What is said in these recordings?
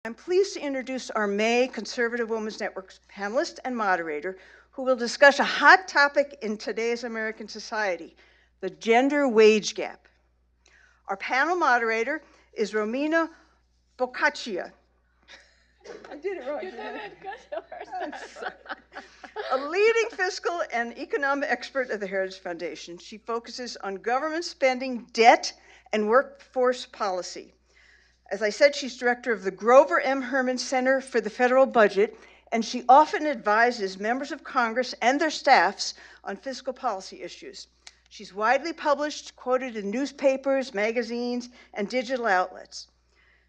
I'm pleased to introduce our May Conservative Women's Network panelist and moderator, who will discuss a hot topic in today's American society, the gender wage gap. Our panel moderator is Romina Boccia. I did it wrong. You did it good. A leading fiscal and economic expert at the Heritage Foundation. She focuses on government spending, debt, and workforce policy. As I said, she's director of the Grover M. Hermann Center for the Federal Budget, and she often advises members of Congress and their staffs on fiscal policy issues. She's widely published, quoted in newspapers, magazines, and digital outlets.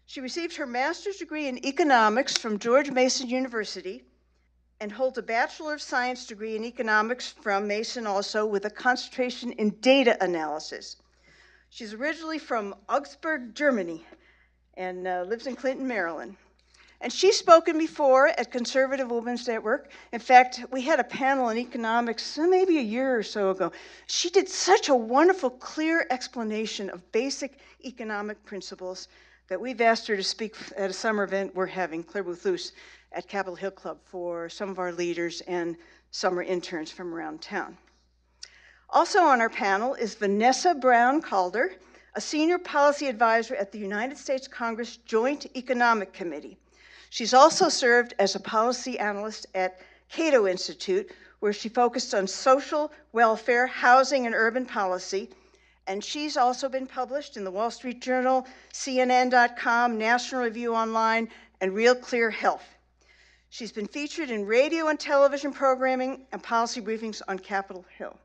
She received her master's degree in economics from George Mason University and holds a Bachelor of Science degree in economics from Mason also, with a concentration in data analysis. She's originally from Augsburg, Germany, and lives in Clinton, Maryland. And she's spoken before at Conservative Women's Network. In fact, we had a panel in economics maybe a year or so ago. She did such a wonderful, clear explanation of basic economic principles that we've asked her to speak at a summer event we're having, Claire Booth Luce, at Capitol Hill Club for some of our leaders and summer interns from around town. Also on our panel is Vanessa Brown Calder, a senior policy advisor at the United States Congress Joint Economic Committee. She's also served as a policy analyst at Cato Institute, where she focused on social welfare, housing, and urban policy. And she's also been published in the Wall Street Journal, CNN.com, National Review Online, and Real Clear Health. She's been featured in radio and television programming and policy briefings on Capitol Hill.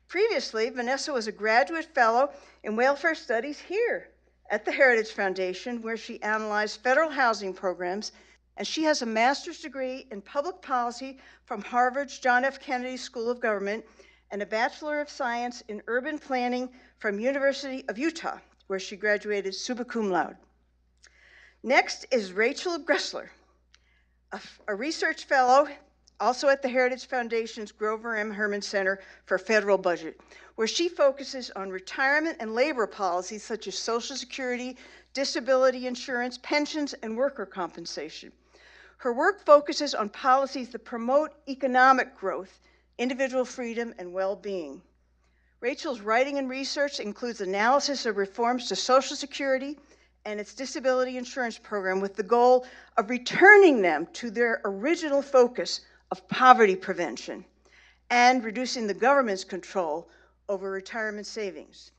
Previously, Vanessa was a graduate fellow in welfare studies here at the Heritage Foundation, where she analyzed federal housing programs, and she has a master's degree in public policy from Harvard's John F. Kennedy School of Government and a Bachelor of Science in urban planning from University of Utah, where she graduated summa cum laude. Next is Rachel Greszler, a research fellow also at the Heritage Foundation's Grover M. Hermann Center for Federal Budget, where she focuses on retirement and labor policies such as Social Security, disability insurance, pensions, and worker compensation. Her work focuses on policies that promote economic growth, individual freedom, and well-being. Rachel's writing and research includes analysis of reforms to Social Security and its disability insurance program with the goal of returning them to their original focus of poverty prevention and reducing the government's control over retirement savings.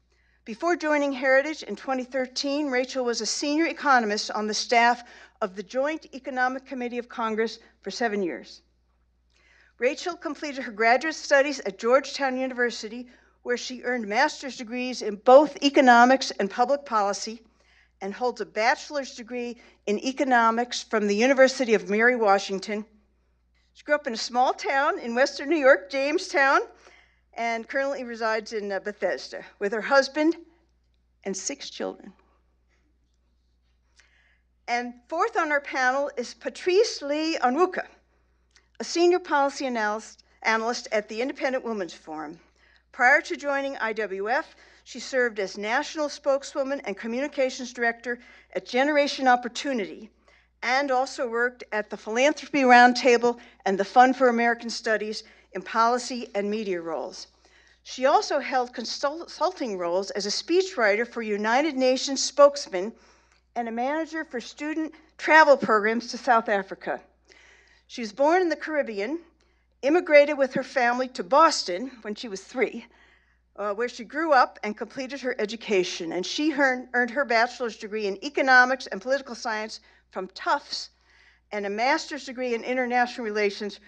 Before joining Heritage in 2013, Rachel was a senior economist on the staff of the Joint Economic Committee of Congress for 7 years. Rachel completed her graduate studies at Georgetown University, where she earned master's degrees in both economics and public policy, and holds a bachelor's degree in economics from the University of Mary Washington. She grew up in a small town in Western New York, Jamestown, and currently resides in Bethesda with her husband and 6 children. And fourth on our panel is Patrice Lee Onwuka, a senior policy analyst at the Independent Women's Forum. Prior to joining IWF, she served as national spokeswoman and communications director at Generation Opportunity, and also worked at the Philanthropy Roundtable and the Fund for American Studies in policy and media roles. She also held consulting roles as a speechwriter for United Nations spokesman and a manager for student travel programs to South Africa. She was born in the Caribbean, immigrated with her family to Boston when she was 3, where she grew up and completed her education. And she earned her bachelor's degree in economics and political science from Tufts and a master's degree in international relations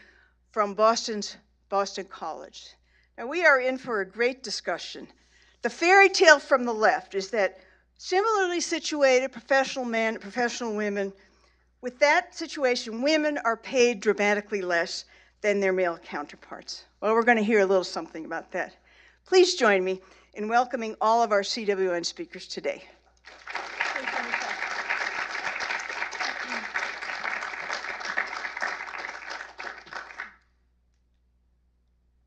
from Boston's Boston College. Now, we are in for a great discussion. The fairy tale from the left is that similarly situated professional men and professional women, with that situation, women are paid dramatically less than their male counterparts. Well, we're going to hear a little something about that. Please join me in welcoming all of our CWN speakers today.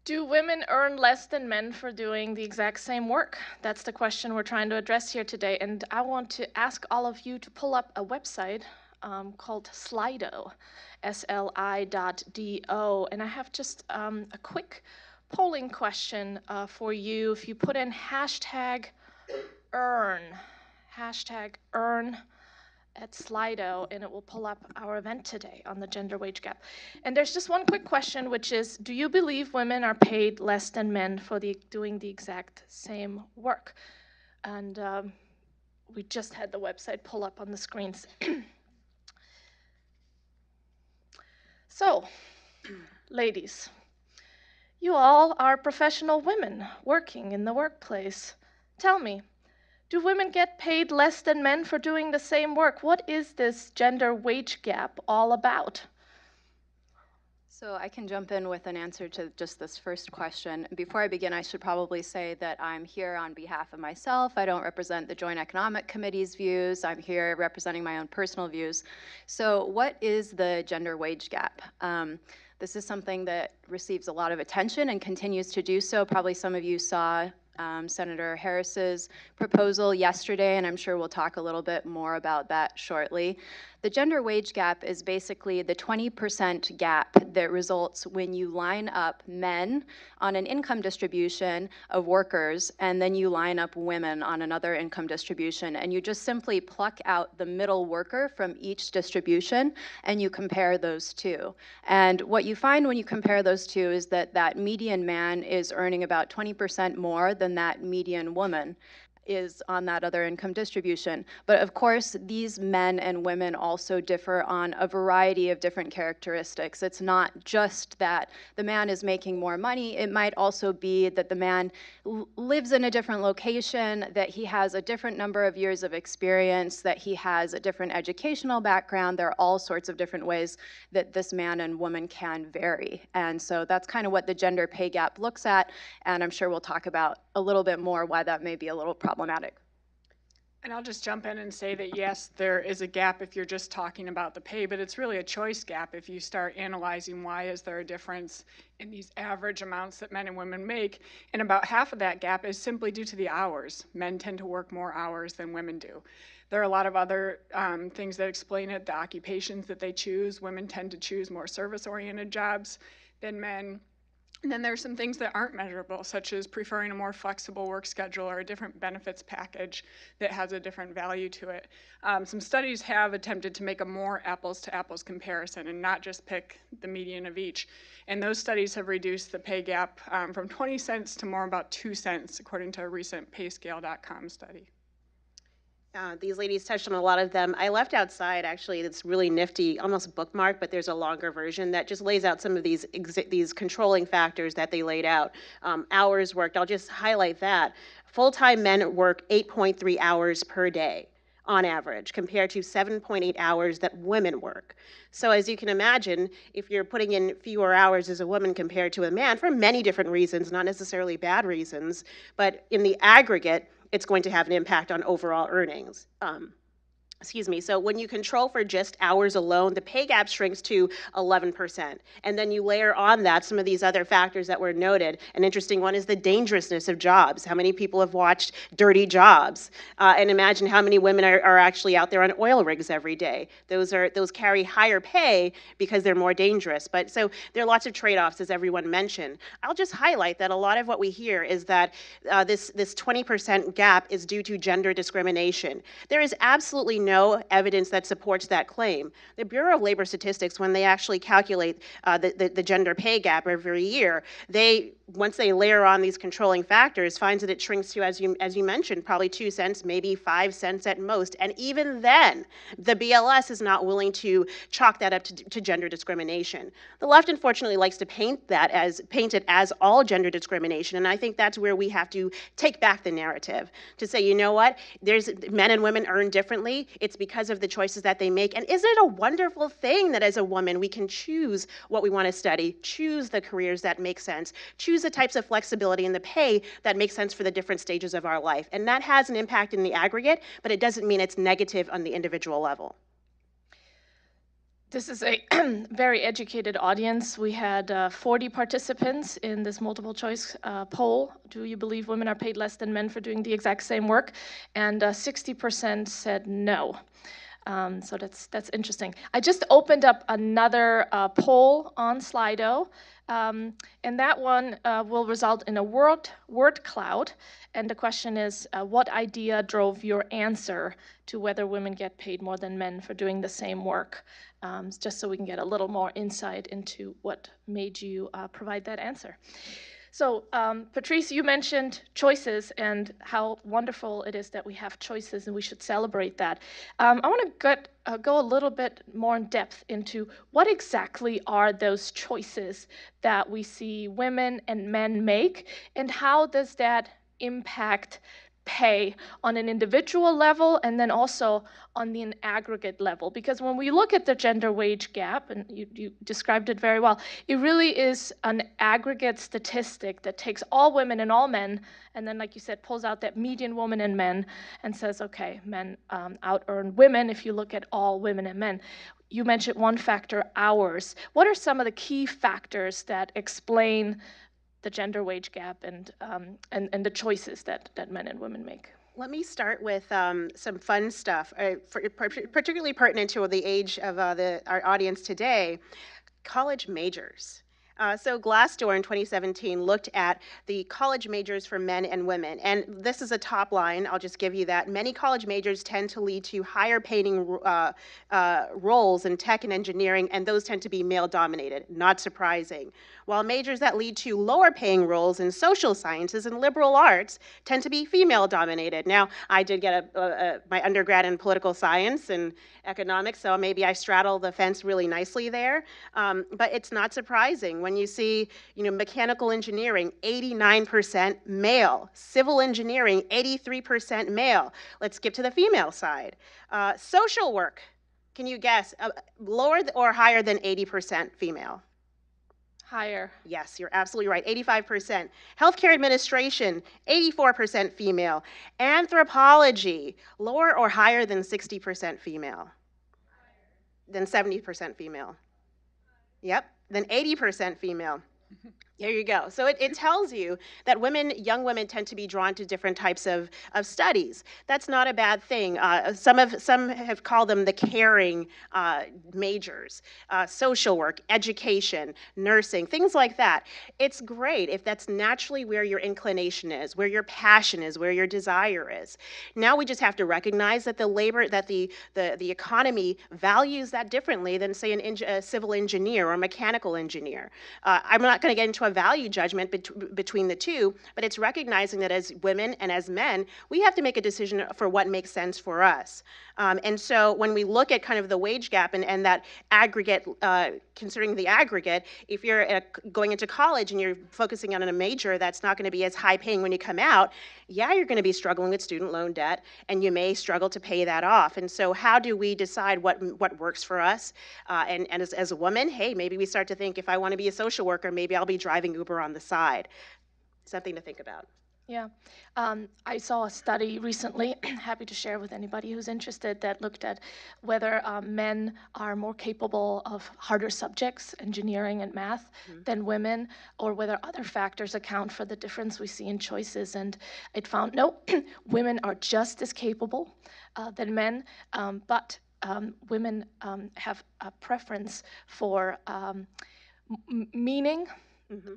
Do women earn less than men for doing the exact same work? That's the question we're trying to address here today. And I want to ask all of you to pull up a website called Slido, SLI.do. And I have just a quick polling question for you. If you put in #earn at Slido, and it will pull up our event today on the gender wage gap. And there's just one quick question, which is, do you believe women are paid less than men for doing the exact same work? And we just had the website pull up on the screens. So, ladies, you all are professional women working in the workplace. Tell me, do women get paid less than men for doing the same work? What is this gender wage gap all about? So I can jump in with an answer to just this first question. Before I begin, I should probably say that I'm here on behalf of myself. I don't represent the Joint Economic Committee's views. I'm here representing my own personal views. So what is the gender wage gap? This is something that receives a lot of attention and continues to do so. Probably some of you saw Senator Harris's proposal yesterday, and I'm sure we'll talk a little bit more about that shortly. The gender wage gap is basically the 20% gap that results when you line up men on an income distribution of workers, and then you line up women on another income distribution, and you just simply pluck out the middle worker from each distribution, and you compare those two. And what you find when you compare those two is that that median man is earning about 20% more than that median woman is on that other income distribution. But of course, these men and women also differ on a variety of different characteristics. It's not just that the man is making more money. It might also be that the man lives in a different location, that he has a different number of years of experience, that he has a different educational background. There are all sorts of different ways that this man and woman can vary. And so that's kind of what the gender pay gap looks at. And I'm sure we'll talk about a little bit more why that may be a little problematic. And I'll just jump in and say that yes, there is a gap if you're just talking about the pay, but it's really a choice gap if you start analyzing why is there a difference in these average amounts that men and women make. And about half of that gap is simply due to the hours. Men tend to work more hours than women do. There are a lot of other things that explain it, the occupations that they choose. Women tend to choose more service-oriented jobs than men. And then there's some things that aren't measurable, such as preferring a more flexible work schedule or a different benefits package that has a different value to it. Some studies have attempted to make a more apples-to-apples comparison and not just pick the median of each. And those studies have reduced the pay gap from 20 cents to more about 2 cents, according to a recent payscale.com study. These ladies touched on a lot of them. I left outside, actually, it's really nifty, almost bookmark, but there's a longer version that just lays out some of these controlling factors that they laid out. Hours worked, I'll just highlight that. Full-time men work 8.3 hours per day on average, compared to 7.8 hours that women work. So as you can imagine, if you're putting in fewer hours as a woman compared to a man, for many different reasons, not necessarily bad reasons, but in the aggregate, it's going to have an impact on overall earnings. So when you control for just hours alone, the pay gap shrinks to 11%. And then you layer on that some of these other factors that were noted. An interesting one is the dangerousness of jobs. How many people have watched Dirty Jobs? And imagine how many women are actually out there on oil rigs every day. Those carry higher pay because they're more dangerous. But so there are lots of trade-offs, as everyone mentioned. I'll just highlight that a lot of what we hear is that this 20% gap is due to gender discrimination. There is absolutely no evidence that supports that claim. The Bureau of Labor Statistics, when they actually calculate the gender pay gap every year, once they layer on these controlling factors, finds that it shrinks to, as you mentioned, probably 2 cents, maybe 5 cents at most. And even then, the BLS is not willing to chalk that up to gender discrimination. The left, unfortunately, likes to paint it as all gender discrimination, and I think that's where we have to take back the narrative to say, you know what, men and women earn differently. It's because of the choices that they make. And isn't it a wonderful thing that as a woman we can choose what we want to study, choose the careers that make sense, choose the types of flexibility in the pay that make sense for the different stages of our life. And that has an impact in the aggregate, but it doesn't mean it's negative on the individual level. This is a very educated audience. We had 40 participants in this multiple choice poll. Do you believe women are paid less than men for doing the exact same work? And 60% said no. So that's interesting. I just opened up another poll on Slido, and that one will result in a word cloud. And the question is, what idea drove your answer to whether women get paid more than men for doing the same work? Just so we can get a little more insight into what made you provide that answer. So, Patrice, you mentioned choices and how wonderful it is that we have choices, and we should celebrate that. I want to go a little bit more in depth into what exactly are those choices that we see women and men make, and how does that impact pay on an individual level and then also on an aggregate level. Because when we look at the gender wage gap, and you described it very well, it really is an aggregate statistic that takes all women and all men, and then, like you said, pulls out that median woman and men and says, okay, men out-earn women if you look at all women and men. You mentioned one factor, hours. What are some of the key factors that explain the gender wage gap and the choices that men and women make? Let me start with some fun stuff, particularly pertinent to the age of our audience today, college majors. So Glassdoor in 2017 looked at the college majors for men and women. And this is a top line, I'll just give you that. Many college majors tend to lead to higher paying roles in tech and engineering, and those tend to be male dominated, not surprising. While majors that lead to lower paying roles in social sciences and liberal arts tend to be female dominated. Now, I did get my undergrad in political science and economics, so maybe I straddle the fence really nicely there. But it's not surprising when you see, mechanical engineering, 89% male, civil engineering, 83% male. Let's skip to the female side. Social work, can you guess, lower or higher than 80% female? Higher. Yes, you're absolutely right, 85%. Healthcare administration, 84% female. Anthropology, lower or higher than 60% female? Than 70% female. Yep, then 80% female. There you go. So it tells you that young women tend to be drawn to different types of studies. That's not a bad thing. Some have called them the caring majors, social work, education, nursing, things like that. It's great if that's naturally where your inclination is, where your passion is, where your desire is. Now we just have to recognize that the economy values that differently than, say, a civil engineer or a mechanical engineer. I'm not going to get into a value judgment between the two, but it's recognizing that as women and as men, we have to make a decision for what makes sense for us. And so when we look at kind of the wage gap and that aggregate, considering the aggregate, if you're going into college and you're focusing on a major that's not going to be as high paying when you come out, yeah, you're going to be struggling with student loan debt, and you may struggle to pay that off. And so how do we decide what works for us? And as a woman, hey, maybe we start to think, if I want to be a social worker, maybe I'll be driving Uber on the side. Something to think about. Yeah. I saw a study recently, happy to share with anybody who's interested, that looked at whether men are more capable of harder subjects, engineering and math, than women, or whether other factors account for the difference we see in choices. And it found, no, women are just as capable than men, but women have a preference for meaning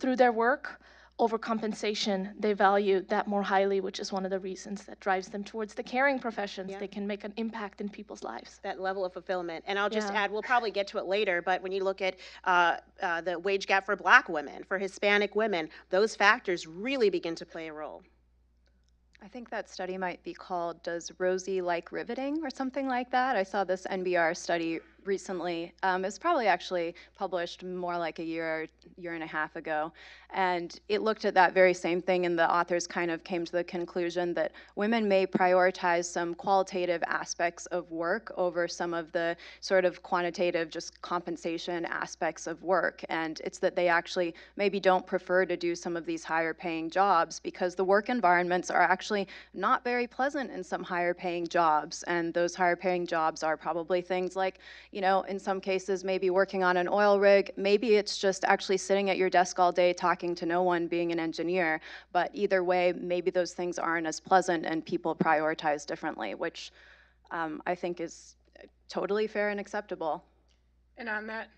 through their work over compensation. They value that more highly, which is one of the reasons that drives them towards the caring professions. Yeah. They can make an impact in people's lives. That level of fulfillment. And I'll just add, we'll probably get to it later, but when you look at the wage gap for Black women, for Hispanic women, those factors really begin to play a role. I think that study might be called "Does Rosie Like Riveting?" or something like that. I saw this NBR study recently. It's probably actually published more like a year and a half ago. And it looked at that very same thing, and the authors kind of came to the conclusion that women may prioritize some qualitative aspects of work over some of the sort of quantitative, just compensation aspects of work. And it's that they actually maybe don't prefer to do some of these higher paying jobs because the work environments are actually not very pleasant in some higher paying jobs. And those higher paying jobs are probably things like, in some cases, maybe working on an oil rig. Maybe it's just actually sitting at your desk all day talking to no one, being an engineer. But either way, maybe those things aren't as pleasant and people prioritize differently, which I think is totally fair and acceptable. And on that,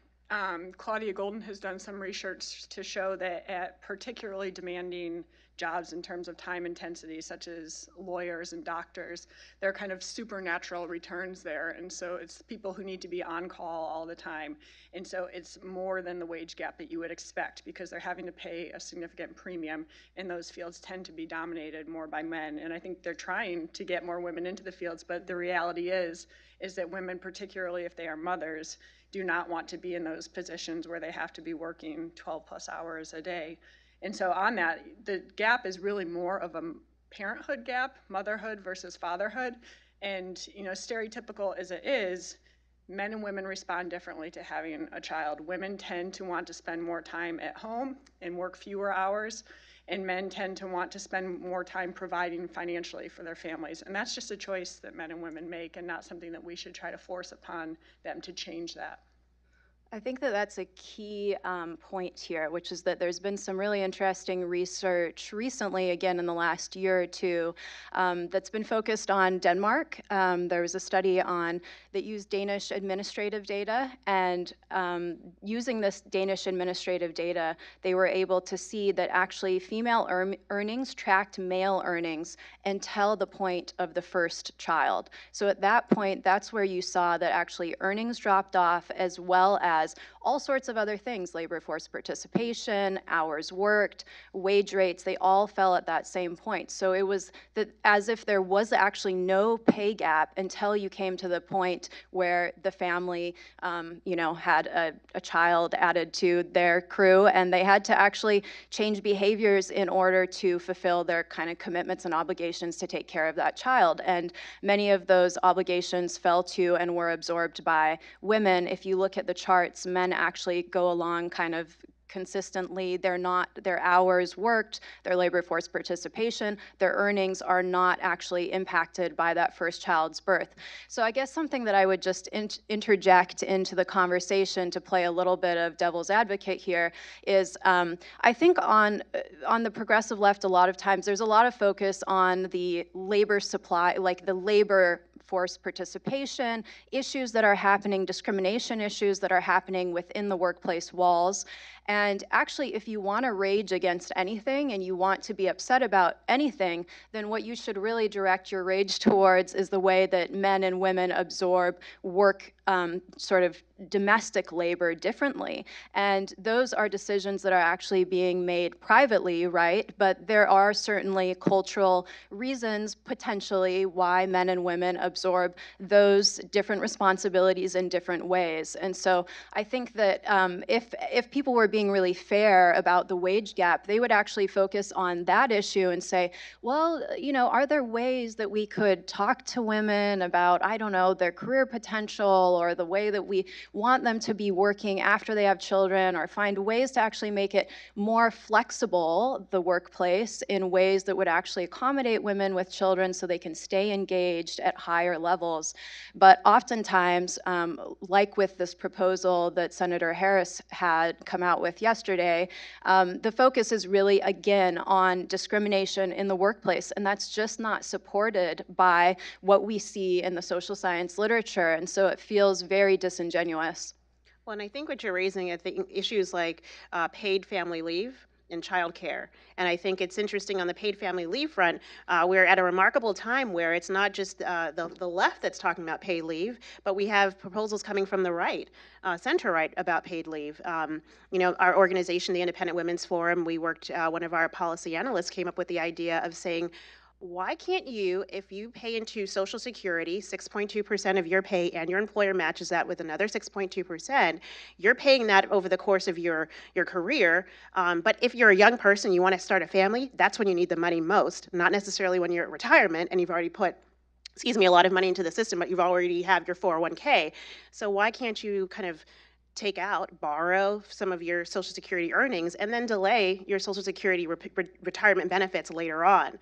Claudia Golden has done some research to show that at particularly demanding jobs in terms of time intensity, such as lawyers and doctors, there are kind of supernatural returns there. And so it's people who need to be on call all the time. And so it's more than the wage gap that you would expect, because they're having to pay a significant premium, and those fields tend to be dominated more by men. And I think they're trying to get more women into the fields, but the reality is that women, particularly if they are mothers, do not want to be in those positions where they have to be working 12 plus hours a day. And so on that, the gap is really more of a parenthood gap, motherhood versus fatherhood. And, you know, stereotypical as it is, men and women respond differently to having a child. Women tend to want to spend more time at home and work fewer hours, and men tend to want to spend more time providing financially for their families. And that's just a choice that men and women make, and not something that we should try to force upon them to change that. I think that that's a key point here, which is that there's been some really interesting research recently, again in the last year or two, that's been focused on Denmark. There was a study that used Danish administrative data, and using this Danish administrative data, they were able to see that actually female earnings tracked male earnings until the point of the first child. So at that point, that's where you saw that actually earnings dropped off, as well as all sorts of other things: labor force participation, hours worked, wage rates, they all fell at that same point. So it was as if there was actually no pay gap until you came to the point where the family, had a child added to their crew, and they had to actually change behaviors in order to fulfill their kind of commitments and obligations to take care of that child. And many of those obligations fell to and were absorbed by women. If you look at the chart, men actually go along kind of consistently. Their hours worked, their labor force participation, their earnings are not actually impacted by that first child's birth. So I guess something that I would just interject into the conversation to play a little bit of devil's advocate here is I think on the progressive left, a lot of times there's a lot of focus on the labor supply, like the labor force participation, issues that are happening, discrimination issues that are happening within the workplace walls. And actually, if you want to rage against anything and you want to be upset about anything, then what you should really direct your rage towards is the way that men and women absorb work, sort of domestic labor differently. And those are decisions that are actually being made privately, right? But there are certainly cultural reasons, potentially, why men and women absorb those different responsibilities in different ways. And so I think that if people were being really fair about the wage gap, they would actually focus on that issue and say, well, are there ways that we could talk to women about, I don't know, their career potential, or the way that we want them to be working after they have children, or find ways to actually make it more flexible, the workplace, in ways that would actually accommodate women with children so they can stay engaged at higher levels. But oftentimes, like with this proposal that Senator Harris had come out with yesterday, the focus is really, again, on discrimination in the workplace, and that's just not supported by what we see in the social science literature, and so it feels very disingenuous. Well, and I think what you're raising are the issues like paid family leave and childcare. And I think it's interesting on the paid family leave front, we're at a remarkable time where it's not just the left that's talking about paid leave, but we have proposals coming from the right, center right, about paid leave. Our organization, the Independent Women's Forum, we worked, one of our policy analysts came up with the idea of saying, why can't you, if you pay into Social Security 6.2% of your pay and your employer matches that with another 6.2%, you're paying that over the course of your career. But if you're a young person, you want to start a family, that's when you need the money most, not necessarily when you're at retirement and you've already put a lot of money into the system, but you've already have your 401k. So why can't you kind of borrow some of your Social Security earnings, and then delay your Social Security retirement benefits later on.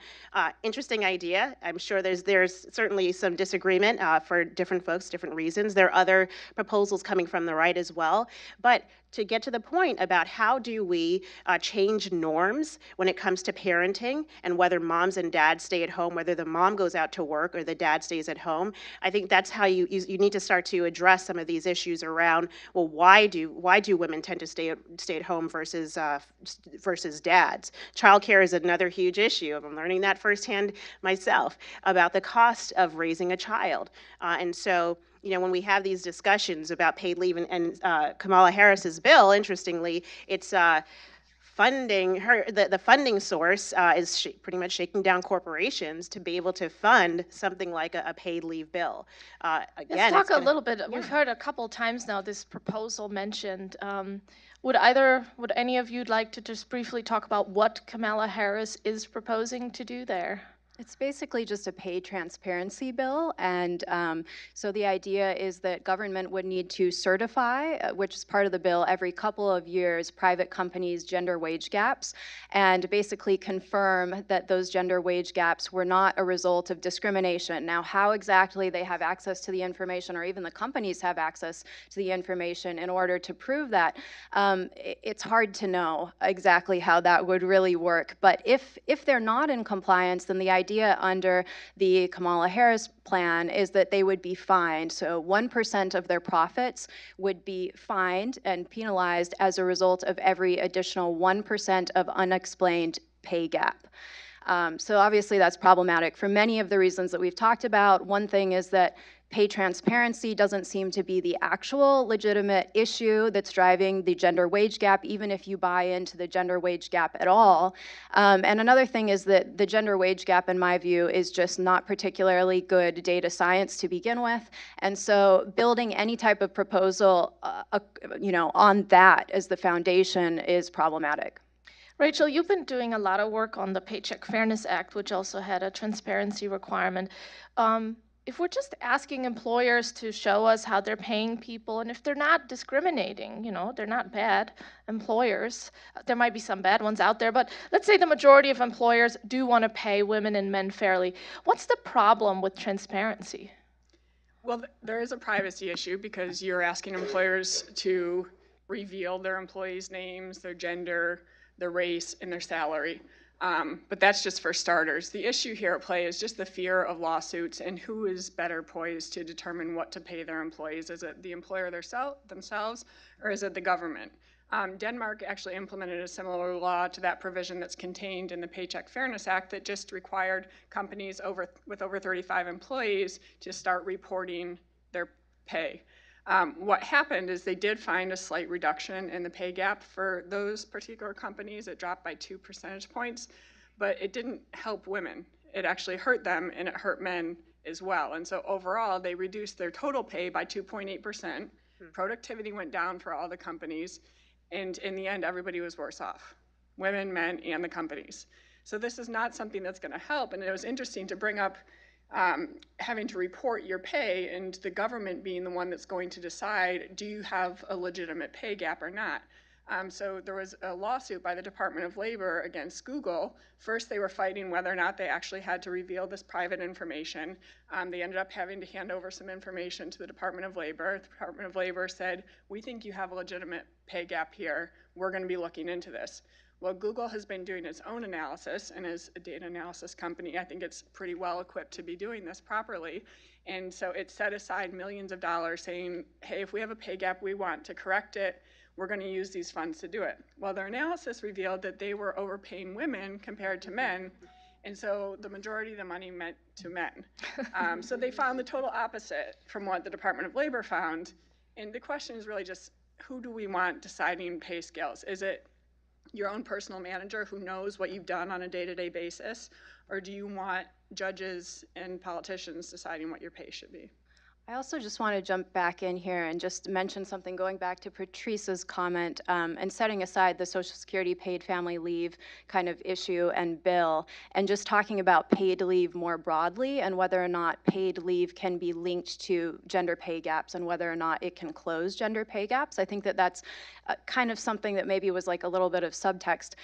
Interesting idea. I'm sure there's certainly some disagreement for different folks, different reasons. There are other proposals coming from the right as well. But to get to the point about how do we change norms when it comes to parenting and whether moms and dads stay at home, whether the mom goes out to work or the dad stays at home, I think that's how you need to start to address some of these issues around, well, why do women tend to stay at home versus dads? Childcare is another huge issue. I'm learning that firsthand myself about the cost of raising a child, and so, when we have these discussions about paid leave and Kamala Harris's bill, interestingly, it's funding the funding source is pretty much shaking down corporations to be able to fund something like a paid leave bill. Again, Let's talk a little bit. We've heard a couple times now this proposal mentioned. Would any of you like to just briefly talk about what Kamala Harris is proposing to do there? It's basically just a pay transparency bill, and so the idea is that government would need to certify, which is part of the bill, every couple of years, private companies' gender wage gaps, and basically confirm that those gender wage gaps were not a result of discrimination. Now, how exactly they have access to the information, or even the companies have access to the information in order to prove that, it's hard to know exactly how that would really work. But if they're not in compliance, then the idea under the Kamala Harris plan is that they would be fined. So 1% of their profits would be fined and penalized as a result of every additional 1% of unexplained pay gap. So obviously that's problematic for many of the reasons that we've talked about. One thing is that pay transparency doesn't seem to be the actual legitimate issue that's driving the gender wage gap, even if you buy into the gender wage gap at all. And another thing is that the gender wage gap, in my view, is just not particularly good data science to begin with. And so building any type of proposal on that as the foundation is problematic. Rachel, you've been doing a lot of work on the Paycheck Fairness Act, which also had a transparency requirement. If we're just asking employers to show us how they're paying people, and if they're not discriminating, they're not bad employers. There might be some bad ones out there, but let's say the majority of employers do want to pay women and men fairly. What's the problem with transparency? Well, there is a privacy issue because you're asking employers to reveal their employees' names, their gender, their race, and their salary. But that's just for starters. The issue here at play is just the fear of lawsuits and who is better poised to determine what to pay their employees. Is it the employer themselves, or is it the government? Denmark actually implemented a similar law to that provision that's contained in the Paycheck Fairness Act that just required companies with over 35 employees to start reporting their pay. What happened is they did find a slight reduction in the pay gap for those particular companies. It dropped by 2 percentage points, but it didn't help women. It actually hurt them, and it hurt men as well. And so overall, they reduced their total pay by 2.8%. Productivity went down for all the companies, and in the end, everybody was worse off, women, men, and the companies. So this is not something that's going to help, and it was interesting to bring up having to report your pay and the government being the one that's going to decide, do you have a legitimate pay gap or not? So there was a lawsuit by the Department of Labor against Google. First, they were fighting whether or not they actually had to reveal this private information. They ended up having to hand over some information to the Department of Labor. The Department of Labor said, we think you have a legitimate pay gap here. We're going to be looking into this. Well, Google has been doing its own analysis, and as a data analysis company, I think it's pretty well equipped to be doing this properly. And so it set aside millions of dollars saying, hey, if we have a pay gap, we want to correct it. We're going to use these funds to do it. Well, their analysis revealed that they were overpaying women compared to men, and so the majority of the money went to men. So they found the total opposite from what the Department of Labor found. And the question is really just, who do we want deciding pay scales? Is it your own personal manager who knows what you've done on a day-to-day basis, or do you want judges and politicians deciding what your pay should be? I also just want to jump back in here and just mention something, going back to Patrice's comment and setting aside the Social Security paid family leave kind of issue and bill, and just talking about paid leave more broadly and whether or not paid leave can be linked to gender pay gaps and whether or not it can close gender pay gaps. I think that that's kind of something that maybe was like a little bit of subtext.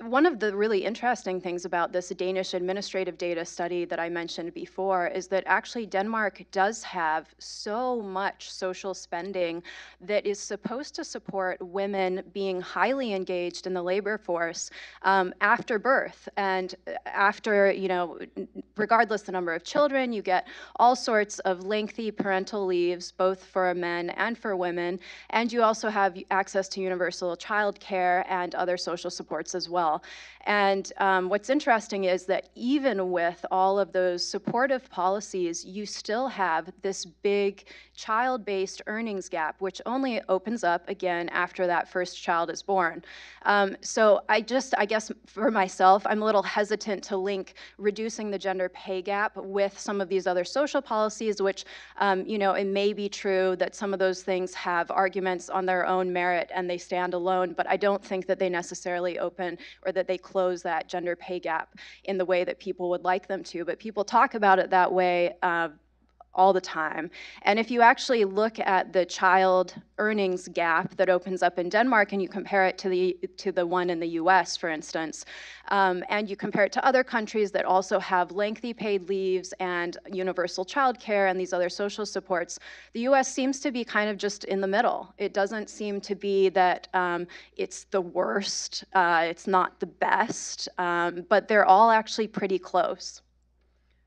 One of the really interesting things about this Danish administrative data study that I mentioned before is that actually Denmark does have so much social spending that is supposed to support women being highly engaged in the labor force after birth. And after, you know, regardless the number of children, you get all sorts of lengthy parental leaves, both for men and for women. And you also have access to universal child care and other social supports as well. And what's interesting is that even with all of those supportive policies, you still have this big child-based earnings gap, which only opens up again after that first child is born. So I guess for myself, I'm a little hesitant to link reducing the gender pay gap with some of these other social policies, which, you know, it may be true that some of those things have arguments on their own merit and they stand alone, but I don't think that they necessarily open or that they close that gender pay gap in the way that people would like them to. But people talk about it that way all the time. And if you actually look at the child earnings gap that opens up in Denmark and you compare it to the one in the US, for instance, and you compare it to other countries that also have lengthy paid leaves and universal child care and these other social supports, the US seems to be kind of just in the middle. It doesn't seem to be that it's the worst, it's not the best, but they're all actually pretty close.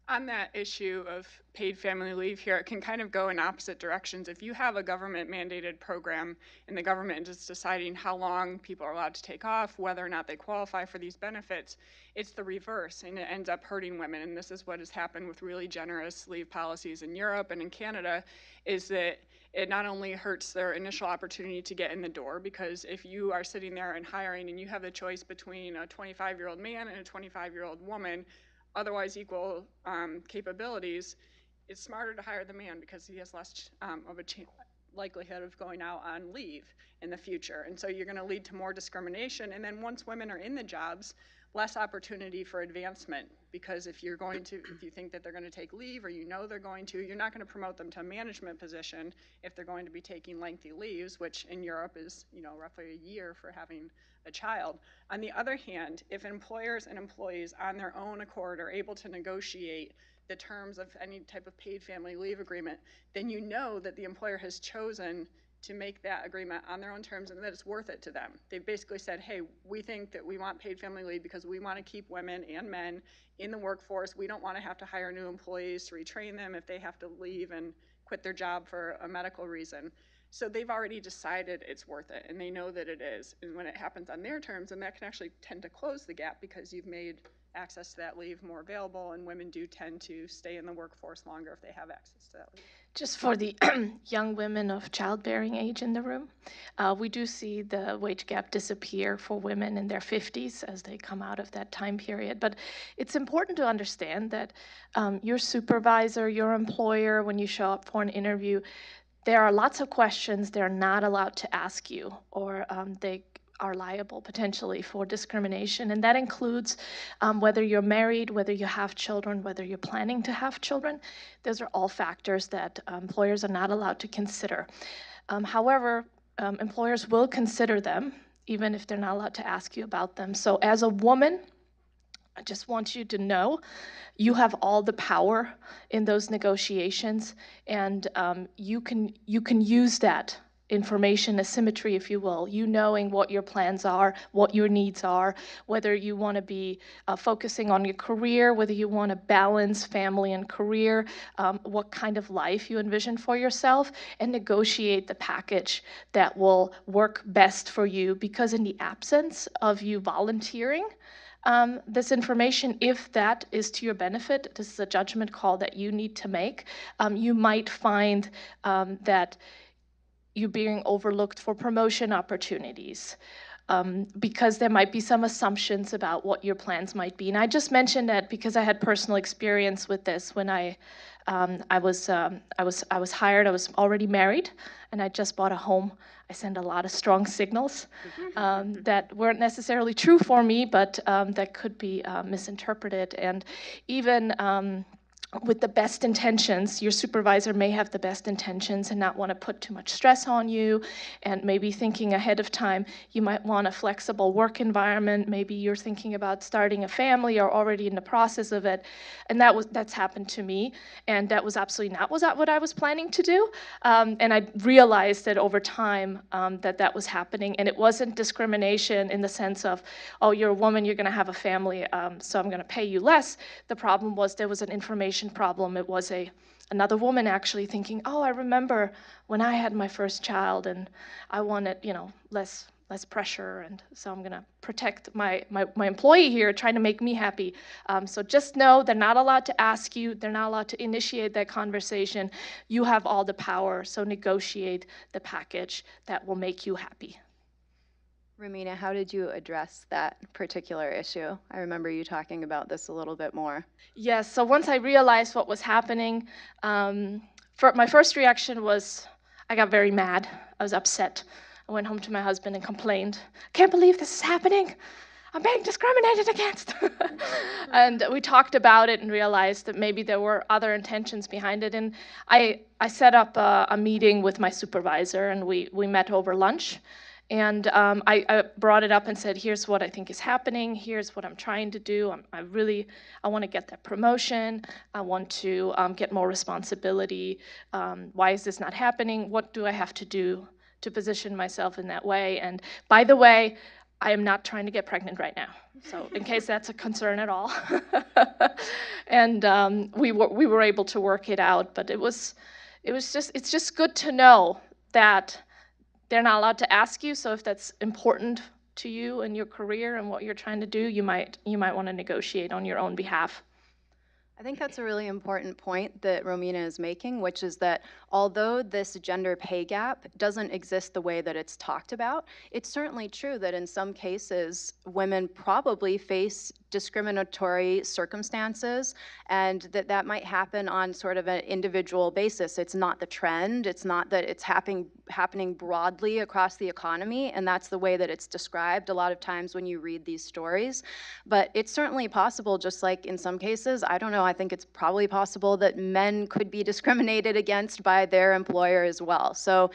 On that issue of paid family leave here, it can kind of go in opposite directions. If you have a government mandated program and the government is deciding how long people are allowed to take off, whether or not they qualify for these benefits, it's the reverse and it ends up hurting women. And this is what has happened with really generous leave policies in Europe and in Canada, is that it not only hurts their initial opportunity to get in the door, because if you are sitting there and hiring and you have the choice between a 25-year-old man and a 25-year-old woman, otherwise equal capabilities, it's smarter to hire the man because he has less of a likelihood of going out on leave in the future. And so you're going to lead to more discrimination. And then once women are in the jobs, less opportunity for advancement, because if you think that they're going to take leave or you know they're going to, you're not going to promote them to a management position if they're going to be taking lengthy leaves, which in Europe is, you know, roughly a year for having a child. On the other hand, if employers and employees on their own accord are able to negotiate the terms of any type of paid family leave agreement, then you know that the employer has chosen to make that agreement on their own terms and that it's worth it to them. They've basically said, hey, we think that we want paid family leave because we want to keep women and men in the workforce. We don't want to have to hire new employees to retrain them if they have to leave and quit their job for a medical reason. So they've already decided it's worth it, and they know that it is. And when it happens on their terms, and that can actually tend to close the gap because you've made access to that leave more available, and women do tend to stay in the workforce longer if they have access to that leave. Just for the young women of childbearing age in the room, we do see the wage gap disappear for women in their 50s as they come out of that time period. But it's important to understand that your supervisor, your employer, when you show up for an interview, there are lots of questions they're not allowed to ask you, or they are liable potentially for discrimination. And that includes whether you're married, whether you have children, whether you're planning to have children. Those are all factors that employers are not allowed to consider. However, employers will consider them, even if they're not allowed to ask you about them. So as a woman, I just want you to know you have all the power in those negotiations, and you can use that information asymmetry, if you will, you knowing what your plans are, what your needs are, whether you want to be focusing on your career, whether you want to balance family and career, what kind of life you envision for yourself, and negotiate the package that will work best for you. Because in the absence of you volunteering this information, if that is to your benefit, this is a judgment call that you need to make, you might find that you're being overlooked for promotion opportunities, because there might be some assumptions about what your plans might be. And I just mentioned that because I had personal experience with this when I was hired. I was already married, and I just bought a home. I sent a lot of strong signals that weren't necessarily true for me, but that could be misinterpreted. And even with the best intentions, your supervisor may have the best intentions and not want to put too much stress on you, and maybe thinking ahead of time, you might want a flexible work environment. Maybe you're thinking about starting a family or already in the process of it, and that's happened to me, and that was absolutely not what I was planning to do. And I realized that over time that was happening, and it wasn't discrimination in the sense of, oh, you're a woman, you're going to have a family, so I'm going to pay you less. The problem was there was an information problem. It was another woman actually thinking, oh, I remember when I had my first child and I wanted, less pressure, and so I'm gonna protect my employee here, trying to make me happy. So just know they're not allowed to ask you, they're not allowed to initiate that conversation. You have all the power, so negotiate the package that will make you happy. Romina, how did you address that particular issue? I remember you talking about this a little bit more. Yes, so once I realized what was happening, my first reaction was I got very mad. I was upset. I went home to my husband and complained, I can't believe this is happening. I'm being discriminated against. And we talked about it and realized that maybe there were other intentions behind it. And I set up a meeting with my supervisor, and we met over lunch. And I brought it up and said, here's what I think is happening. Here's what I'm trying to do. I want to get that promotion. I want to get more responsibility. Why is this not happening? What do I have to do to position myself in that way? And by the way, I am not trying to get pregnant right now. So in case that's a concern at all. And we were able to work it out, but it's just good to know that they're not allowed to ask you, so if that's important to you and your career and what you're trying to do, you might want to negotiate on your own behalf. I think that's a really important point that Romina is making, which is that although this gender pay gap doesn't exist the way that it's talked about, it's certainly true that in some cases, women probably face discriminatory circumstances, and that might happen on sort of an individual basis. It's not the trend. It's not that it's happening broadly across the economy, and that's the way that it's described a lot of times when you read these stories. But it's certainly possible, just like in some cases, I don't know, I think it's probably possible that men could be discriminated against by their employer as well. So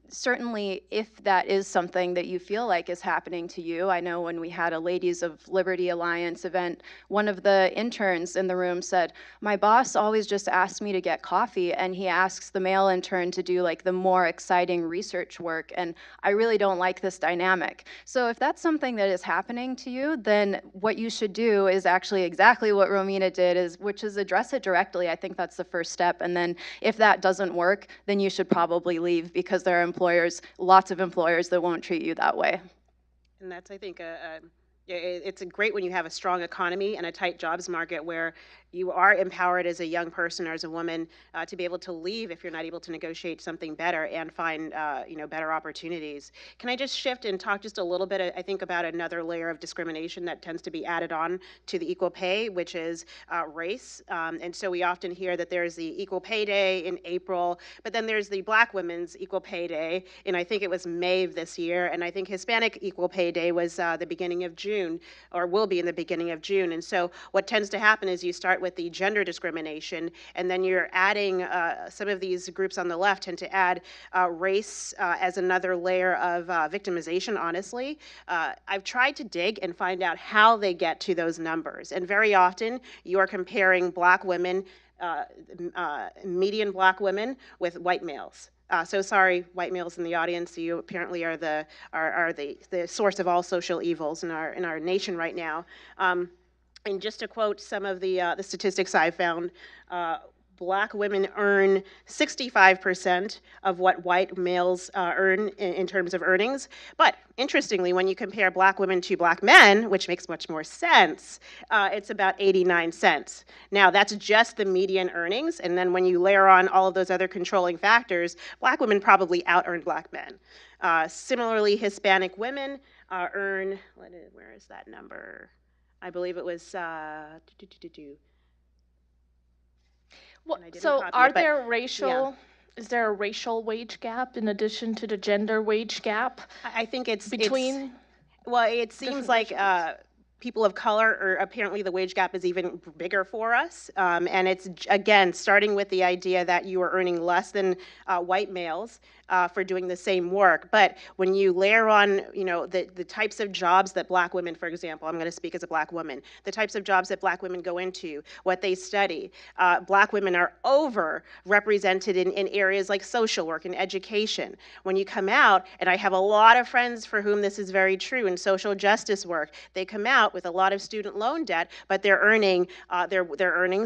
certainly if that is something that you feel like is happening to you, I know when we had a Ladies of Liberty Alliance event, one of the interns in the room said, my boss always just asks me to get coffee, and he asks the male intern to do like the more exciting research work, and I really don't like this dynamic. So if that's something that is happening to you, then what you should do is actually exactly what Romina did, which is address it directly. I think that's the first step. And then if that doesn't work, then you should probably leave, because there are lots of employers that won't treat you that way. And that's, I think, it's great when you have a strong economy and a tight jobs market where you are empowered as a young person or as a woman to be able to leave if you're not able to negotiate something better and find better opportunities. Can I just shift and talk just a little bit, I think, about another layer of discrimination that tends to be added on to the equal pay, which is race. And so we often hear that there's the Equal Pay Day in April, but then there's the Black Women's Equal Pay Day, and I think it was May of this year, and I think Hispanic Equal Pay Day was the beginning of June, or will be in the beginning of June. And so what tends to happen is you start with the gender discrimination, and then you're adding, some of these groups on the left tend to add race as another layer of victimization, honestly. I've tried to dig and find out how they get to those numbers, and very often you are comparing Black women, median Black women with white males. So sorry, white males in the audience, you apparently are the source of all social evils in our nation right now. And just to quote some of the statistics I found, Black women earn 65% of what white males earn in terms of earnings. But interestingly, when you compare Black women to Black men, which makes much more sense, it's about 89 cents. Now, that's just the median earnings, and then when you layer on all of those other controlling factors, Black women probably out-earn Black men. Similarly, Hispanic women earn, where is that number? I believe it was, Well, and I didn't so copy are it, but there racial, is there a racial wage gap in addition to the gender wage gap I think it's between? well, it seems different like racial groups? people of color, or apparently the wage gap is even bigger for us. And it's, again, starting with the idea that you are earning less than white males for doing the same work. But when you layer on, you know, the types of jobs that Black women, for example, I'm going to speak as a Black woman, the types of jobs that Black women go into, what they study, Black women are overrepresented in areas like social work and education. When you come out, and I have a lot of friends for whom this is very true in social justice work, they come out with a lot of student loan debt, but their earnings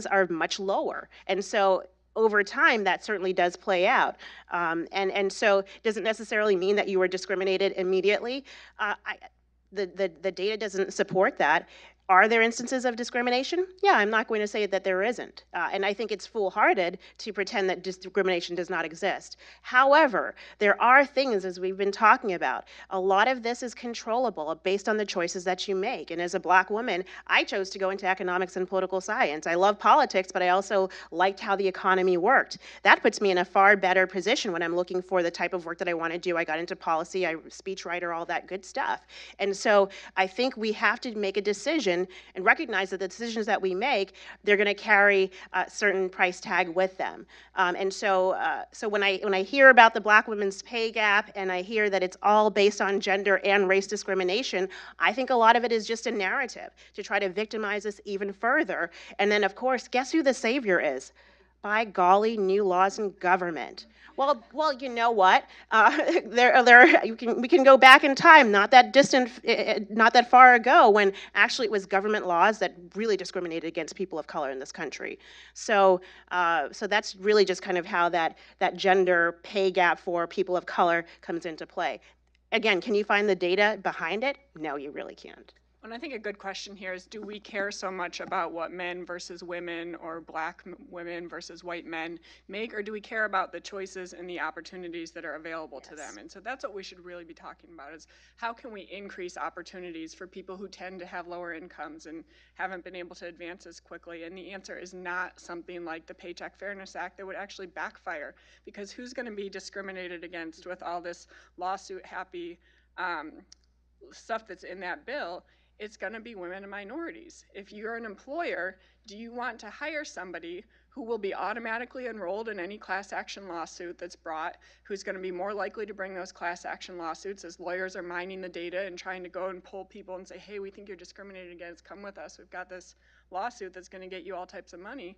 are much lower. And so over time, that certainly does play out. And so it doesn't necessarily mean that you were discriminated immediately. The data doesn't support that. Are there instances of discrimination? Yeah, I'm not going to say that there isn't. And I think it's foolhardy to pretend that discrimination does not exist. However, there are things, as we've been talking about, a lot of this is controllable based on the choices that you make. And as a Black woman, I chose to go into economics and political science. I love politics, but I also liked how the economy worked. That puts me in a far better position when I'm looking for the type of work that I want to do. I got into policy, I speechwriter, all that good stuff. And so I think we have to make a decision and recognize that the decisions that we make, they're going to carry a certain price tag with them. And so when I hear about the Black women's pay gap, and I hear that it's all based on gender and race discrimination, I think a lot of it is just a narrative to try to victimize us even further. And then, of course, guess who the savior is? By golly, new laws in government. Well, you know what? We can go back in time, not that distant, not that far ago, when actually it was government laws that really discriminated against people of color in this country. So that's really just kind of how that gender pay gap for people of color comes into play. Again, can you find the data behind it? No, you really can't. And I think a good question here is, do we care so much about what men versus women or Black women versus white men make, or do we care about the choices and the opportunities that are available to them? And so that's what we should really be talking about, is how can we increase opportunities for people who tend to have lower incomes and haven't been able to advance as quickly? And the answer is not something like the Paycheck Fairness Act that would actually backfire, because who's going to be discriminated against with all this lawsuit-happy stuff that's in that bill? It's going to be women and minorities. If you're an employer, do you want to hire somebody who will be automatically enrolled in any class action lawsuit that's brought, who's going to be more likely to bring those class action lawsuits as lawyers are mining the data and trying to go and pull people and say, hey, we think you're discriminated against, come with us, we've got this lawsuit that's going to get you all types of money.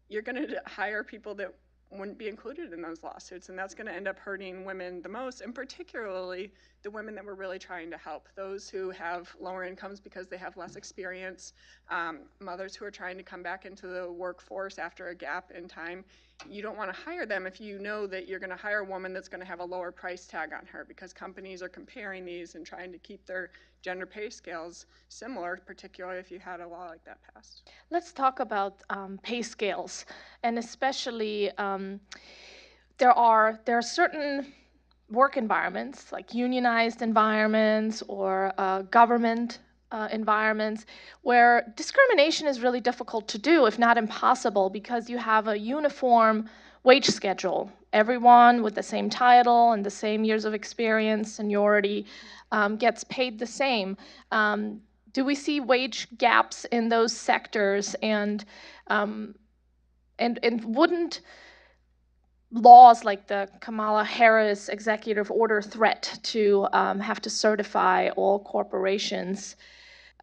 You're going to hire people that wouldn't be included in those lawsuits, and that's going to end up hurting women the most, and particularly the women that we're really trying to help, those who have lower incomes because they have less experience, mothers who are trying to come back into the workforce after a gap in time. You don't want to hire them if you know that you're going to hire a woman that's going to have a lower price tag on her, because companies are comparing these and trying to keep their gender pay scales similar, particularly if you had a law like that passed. Let's talk about pay scales, and especially there are certain work environments, like unionized environments or government environments, where discrimination is really difficult to do, if not impossible, because you have a uniform wage schedule. Everyone with the same title and the same years of experience, seniority, gets paid the same. Do we see wage gaps in those sectors, and wouldn't laws like the Kamala Harris executive order threat to have to certify all corporations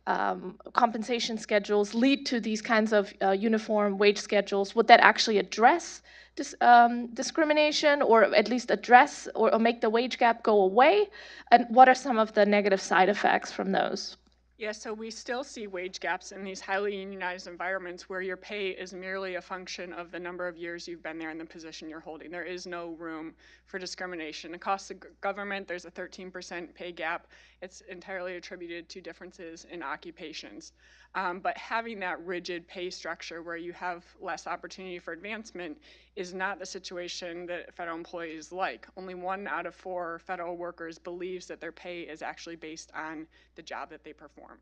compensation schedules lead to these kinds of uniform wage schedules? Would that actually address discrimination, or at least address or make the wage gap go away? And what are some of the negative side effects from those? Yeah, so we still see wage gaps in these highly unionized environments where your pay is merely a function of the number of years you've been there in the position you're holding. There is no room for discrimination. Across the government, there's a 13% pay gap. It's entirely attributed to differences in occupations. But having that rigid pay structure where you have less opportunity for advancement is not the situation that federal employees like. Only 1 out of 4 federal workers believes that their pay is actually based on the job that they perform.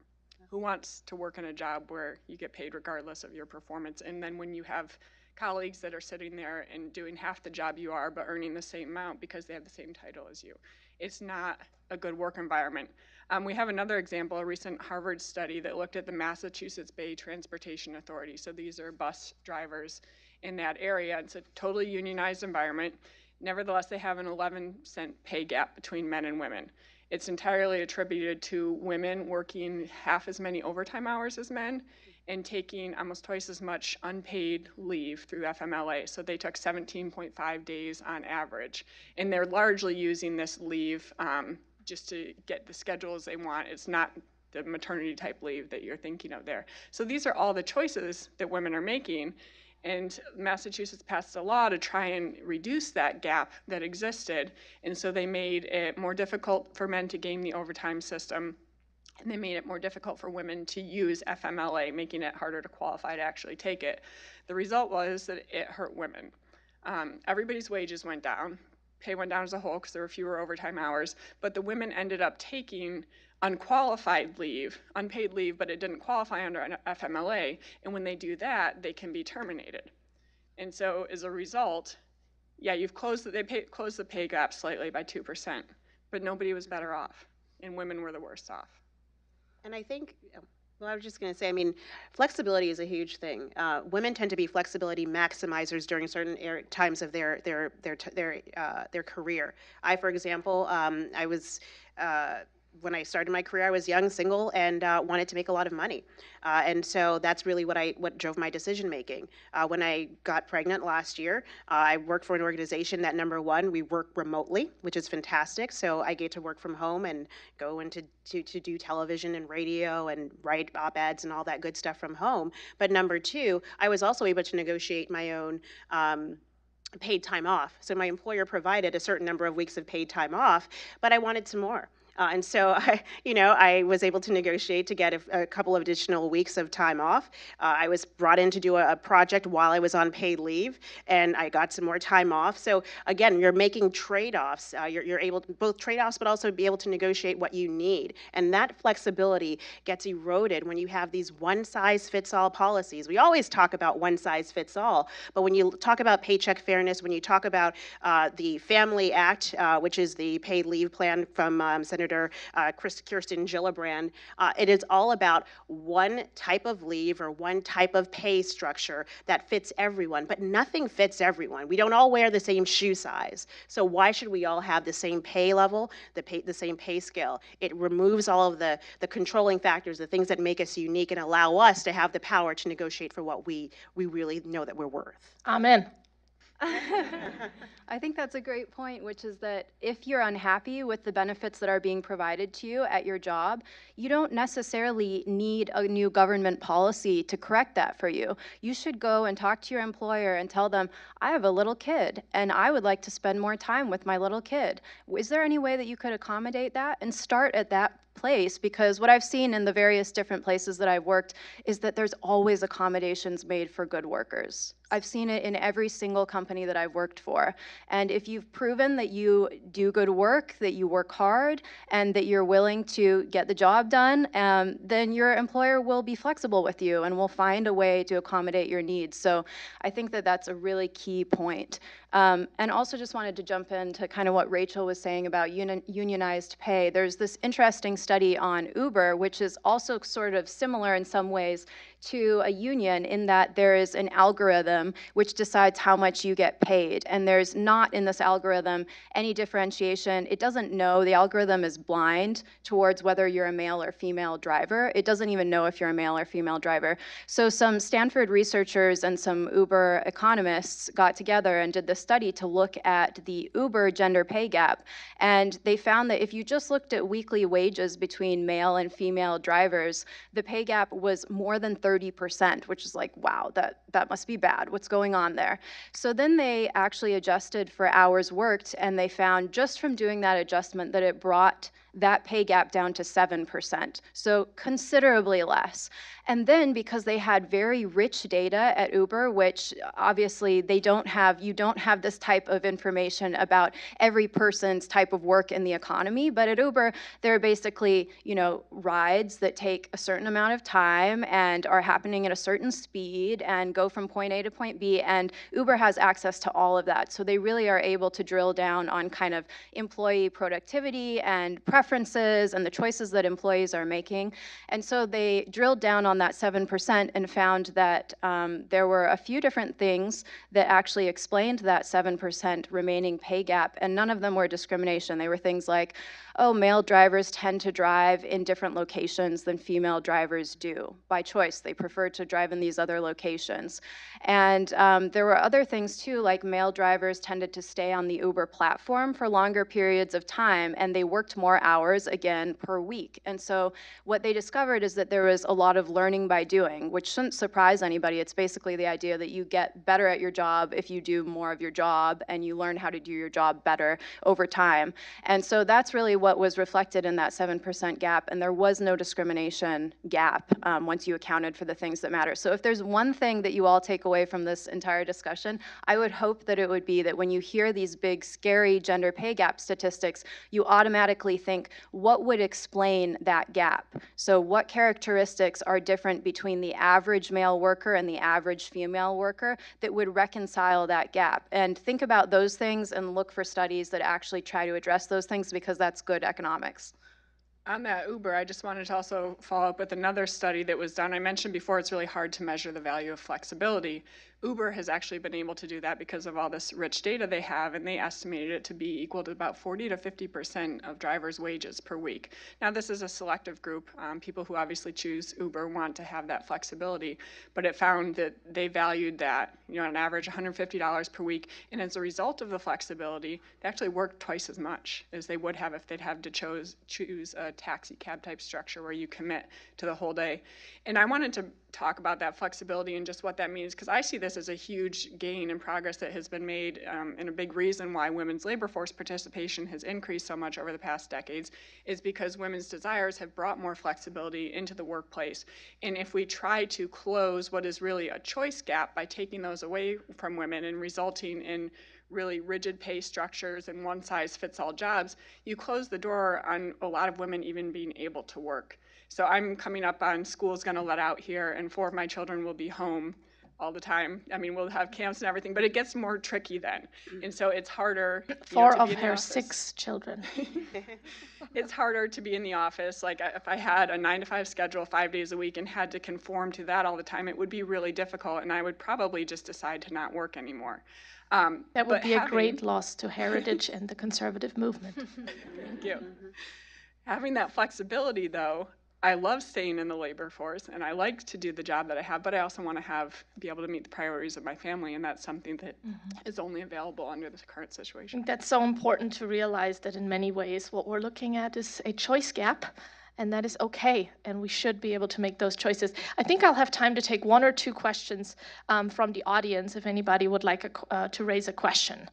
Who wants to work in a job where you get paid regardless of your performance? And then when you have colleagues that are sitting there and doing half the job you are but earning the same amount because they have the same title as you, it's not a good work environment. We have another example, a recent Harvard study that looked at the Massachusetts Bay Transportation Authority. So these are bus drivers in that area. It's a totally unionized environment. Nevertheless, they have an 11% pay gap between men and women. It's entirely attributed to women working half as many overtime hours as men and taking almost twice as much unpaid leave through FMLA. So they took 17.5 days on average. And they're largely using this leave just to get the schedules they want. It's not the maternity type leave that you're thinking of there. So these are all the choices that women are making. And Massachusetts passed a law to try and reduce that gap that existed. And so they made it more difficult for men to game the overtime system. And they made it more difficult for women to use FMLA, making it harder to qualify to actually take it. The result was that it hurt women. Everybody's wages went down. Pay went down as a whole because there were fewer overtime hours. But the women ended up taking unqualified leave, unpaid leave, but it didn't qualify under an FMLA. And when they do that, they can be terminated. And so as a result, yeah, you've closed the pay gap slightly by 2%, but nobody was better off, and women were the worst off. And I think, well, I was just going to say, I mean, flexibility is a huge thing. Women tend to be flexibility maximizers during certain times of their career. I, for example, I was. When I started my career, I was young, single, and wanted to make a lot of money. And so that's really what drove my decision making. When I got pregnant last year, I worked for an organization that, number one, we work remotely, which is fantastic. So I get to work from home and go into to do television and radio and write op-eds and all that good stuff from home. But number two, I was also able to negotiate my own paid time off. So my employer provided a certain number of weeks of paid time off, but I wanted some more. And so I was able to negotiate to get a couple of additional weeks of time off. I was brought in to do a project while I was on paid leave, and I got some more time off. So again, you're making trade-offs. You're able to both trade-offs, but also be able to negotiate what you need. And that flexibility gets eroded when you have these one-size-fits-all policies. We always talk about one-size-fits-all, but when you talk about Paycheck Fairness, when you talk about the Family Act, which is the paid leave plan from Senator Kirsten Gillibrand, it is all about one type of leave or one type of pay structure that fits everyone, but nothing fits everyone. We don't all wear the same shoe size. So why should we all have the same pay level, the same pay scale? It removes all of the controlling factors, the things that make us unique and allow us to have the power to negotiate for what we really know that we're worth. Amen. I think that's a great point, which is that if you're unhappy with the benefits that are being provided to you at your job, you don't necessarily need a new government policy to correct that for you. You should go and talk to your employer and tell them, I have a little kid and I would like to spend more time with my little kid. Is there any way that you could accommodate that? And start at that place, because what I've seen in the various different places that I've worked is that there's always accommodations made for good workers. I've seen it in every single company that I've worked for. And if you've proven that you do good work, that you work hard, and that you're willing to get the job done, then your employer will be flexible with you and will find a way to accommodate your needs. So I think that that's a really key point. And also just wanted to jump into kind of what Rachel was saying about unionized pay. There's this interesting study on Uber, which is also sort of similar in some ways to a union in that there is an algorithm which decides how much you get paid. And there's not in this algorithm any differentiation. It doesn't know, the algorithm is blind towards whether you're a male or female driver. It doesn't even know if you're a male or female driver. So some Stanford researchers and some Uber economists got together and did this study to look at the Uber gender pay gap. And they found that if you just looked at weekly wages between male and female drivers, the pay gap was more than 30%, which is like, wow, that must be bad. What's going on there? So then they actually adjusted for hours worked, and they found just from doing that adjustment that it brought that pay gap down to 7%, so considerably less. And then because they had very rich data at Uber, which obviously you don't have this type of information about every person's type of work in the economy, but at Uber, there are basically, rides that take a certain amount of time and are happening at a certain speed and go from point A to point B, and Uber has access to all of that. So they really are able to drill down on kind of employee productivity and preferences and the choices that employees are making. And so they drilled down on that 7% and found that there were a few different things that actually explained that 7% remaining pay gap, and none of them were discrimination. They were things like, oh, male drivers tend to drive in different locations than female drivers do. By choice, they prefer to drive in these other locations. And there were other things too, like male drivers tended to stay on the Uber platform for longer periods of time, and they worked more hours, again, per week. And so what they discovered is that there was a lot of learning by doing, which shouldn't surprise anybody. It's basically the idea that you get better at your job if you do more of your job, and you learn how to do your job better over time. And so that's really what was reflected in that 7% gap, and there was no discrimination gap once you accounted for the things that matter. So if there's one thing that you all take away from this entire discussion, I would hope that it would be that when you hear these big, scary gender pay gap statistics, you automatically think, what would explain that gap? So what characteristics are different between the average male worker and the average female worker that would reconcile that gap? And think about those things and look for studies that actually try to address those things, because that's good economics. On that Uber, I just wanted to also follow up with another study that was done. I mentioned before it's really hard to measure the value of flexibility. Uber has actually been able to do that because of all this rich data they have, and they estimated it to be equal to about 40 to 50% of drivers' wages per week. Now, this is a selective group. People who obviously choose Uber want to have that flexibility, but it found that they valued that, on average $150 per week, and as a result of the flexibility, they actually worked twice as much as they would have if they'd have to choose a taxi cab type structure where you commit to the whole day. And I wanted to talk about that flexibility and just what that means, because I see this as a huge gain and progress that has been made, and a big reason why women's labor force participation has increased so much over the past decades is because women's desires have brought more flexibility into the workplace. And if we try to close what is really a choice gap by taking those away from women and resulting in really rigid pay structures and one-size-fits-all jobs, you close the door on a lot of women even being able to work. So I'm coming up on school's going to let out here, and 4 of my children will be home all the time. I mean, we'll have camps and everything, but it gets more tricky then. And so it's harder. 4 of her 6 children. It's harder to be in the office. Like if I had a 9-to-5 schedule 5 days a week and had to conform to that all the time, it would be really difficult, and I would probably just decide to not work anymore. That would be a great loss to heritage and the conservative movement. Thank you. Having that flexibility, though, I love staying in the labor force, and I like to do the job that I have, but I also want to be able to meet the priorities of my family, and that's something that is only available under the current I situation. think that's so important to realize that in many ways what we're looking at is a choice gap, and that is okay, and we should be able to make those choices. I think I'll have time to take 1 or 2 questions from the audience if anybody would like to raise a question.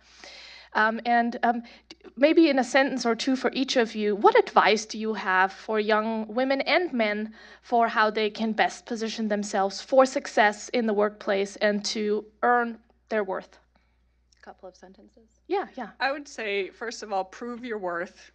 Maybe in a sentence or 2 for each of you, what advice do you have for young women and men for how they can best position themselves for success in the workplace and to earn their worth? A couple of sentences. Yeah. I would say, first of all, prove your worth.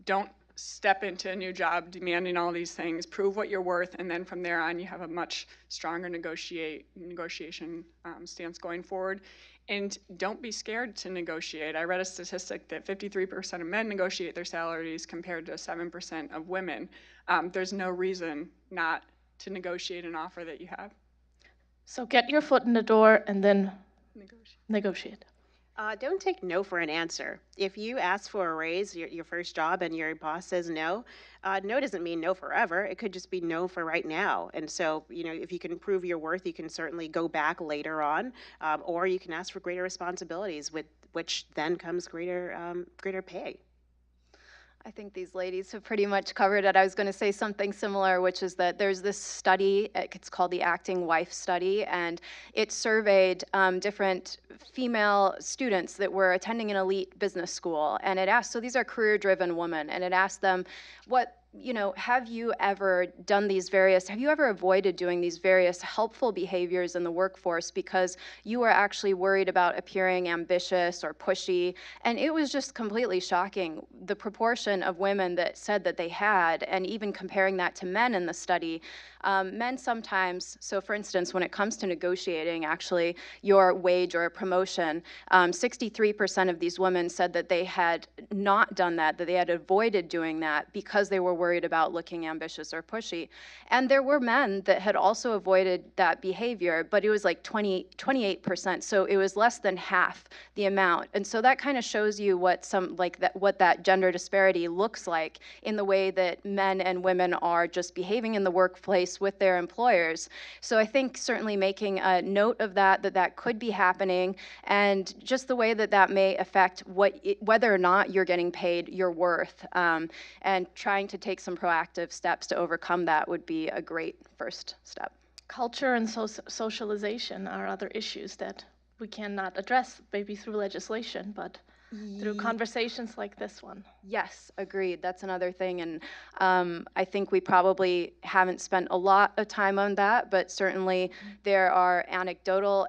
Don't step into a new job demanding all these things. Prove what you're worth, and then from there on, you have a much stronger negotiation stance going forward. And don't be scared to negotiate. I read a statistic that 53% of men negotiate their salaries compared to 7% of women. There's no reason not to negotiate an offer that you have. So get your foot in the door and then negotiate. Don't take no for an answer. If you ask for a raise, your first job, and your boss says no, no doesn't mean no forever. It could just be no for right now. And so, if you can prove your worth, you can certainly go back later on, or you can ask for greater responsibilities, with which then comes greater pay. I think these ladies have pretty much covered it. I was going to say something similar, which is that there's this study, it's called the Acting Wife Study, and it surveyed different female students that were attending an elite business school. And it asked, so these are career-driven women, and it asked them, have you ever avoided doing these various helpful behaviors in the workforce because you were actually worried about appearing ambitious or pushy? And it was just completely shocking, the proportion of women that said that they had, and even comparing that to men in the study. Men sometimes, so for instance, when it comes to negotiating actually your wage or a promotion, 63% of these women said that they had not done that they had avoided doing that because they were worried about looking ambitious or pushy. And there were men that had also avoided that behavior, but it was like 28%, so it was less than half the amount. And so that kind of shows you what that gender disparity looks like in the way that men and women are just behaving in the workplace with their employers. So I think certainly making a note of that could be happening, and just the way that may affect whether or not you're getting paid your worth, and trying to take some proactive steps to overcome that would be a great first step. Culture and socialization are other issues that we cannot address, maybe through legislation, but through conversations like this one. Yes, agreed. That's another thing. And I think we probably haven't spent a lot of time on that, but certainly there are anecdotal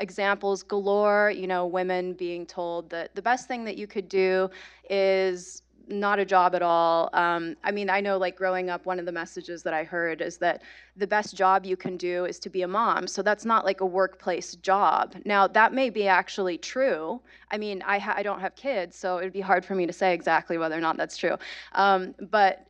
examples galore, women being told that the best thing that you could do is not a job at all. I know, like, growing up, one of the messages that I heard is that the best job you can do is to be a mom. So that's not like a workplace job. Now, that may be actually true. I don't have kids, so it would be hard for me to say exactly whether or not that's true. But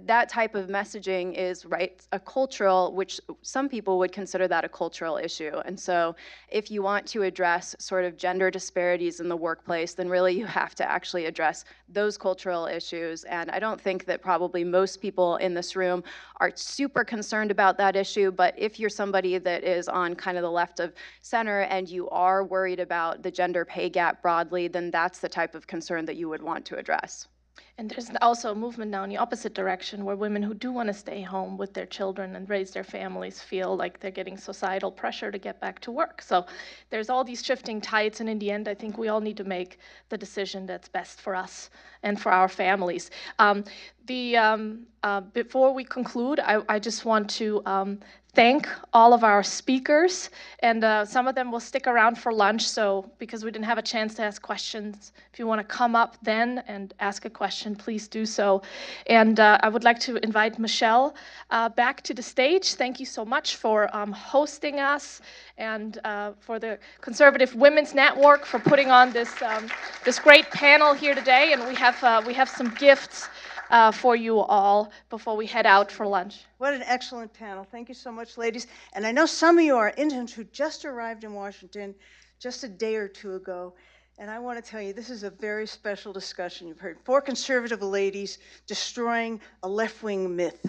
that type of messaging is, right, a cultural, which some people would consider that a cultural issue. And so if you want to address sort of gender disparities in the workplace, then really you have to actually address those cultural issues. And I don't think that probably most people in this room are super concerned about that issue, but if you're somebody that is on kind of the left of center and you are worried about the gender pay gap broadly, then that's the type of concern that you would want to address. And there's also a movement now in the opposite direction, where women who do want to stay home with their children and raise their families feel like they're getting societal pressure to get back to work. So there's all these shifting tides, and in the end, I think we all need to make the decision that's best for us and for our families. Before we conclude, I just want to thank all of our speakers, and some of them will stick around for lunch, so because we didn't have a chance to ask questions, if you want to come up then and ask a question, please do so. And I would like to invite Michelle back to the stage. Thank you so much for hosting us, and for the Conservative Women's Network for putting on this great panel here today. And we have some gifts for you all before we head out for lunch. What an excellent panel. Thank you so much, ladies. And I know some of you are interns who just arrived in Washington just a day or two ago. And I want to tell you, this is a very special discussion. You've heard 4 conservative ladies destroying a left-wing myth.